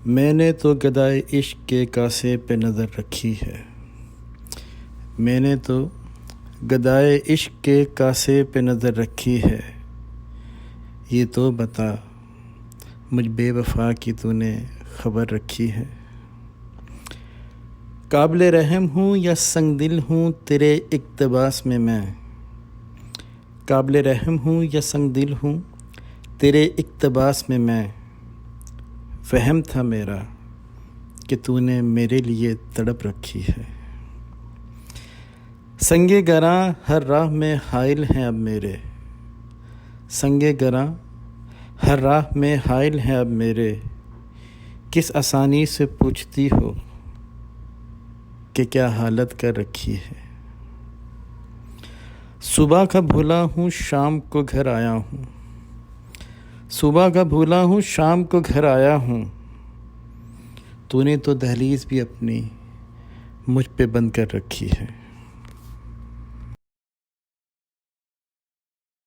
میں نے تو گدائے عشق کے کاسے پہ نظر رکھی ہے، میں نے تو گدائے عشق کے کاسے پہ نظر رکھی ہے۔ یہ تو بتا مجھ بے وفا کی تو نے خبر رکھی ہے۔ قابل رحم ہوں یا سنگ دل ہوں تیرے اقتباس میں قابل رحم ہوں یا سنگ دل ہوں تیرے اقتباس میں فہم تھا میرا کہ تو نے میرے لیے تڑپ رکھی ہے۔ سنگ گراں ہر راہ میں حائل ہیں اب میرے، سنگ گراں ہر راہ میں حائل ہیں اب میرے، کس آسانی سے پوچھتی ہو کہ کیا حالت کر رکھی ہے۔ صبح کا بھولا ہوں شام کو گھر آیا ہوں، صبح کا بھولا ہوں شام کو گھر آیا ہوں، تو نے تو دہلیز بھی اپنی مجھ پہ بند کر رکھی ہے۔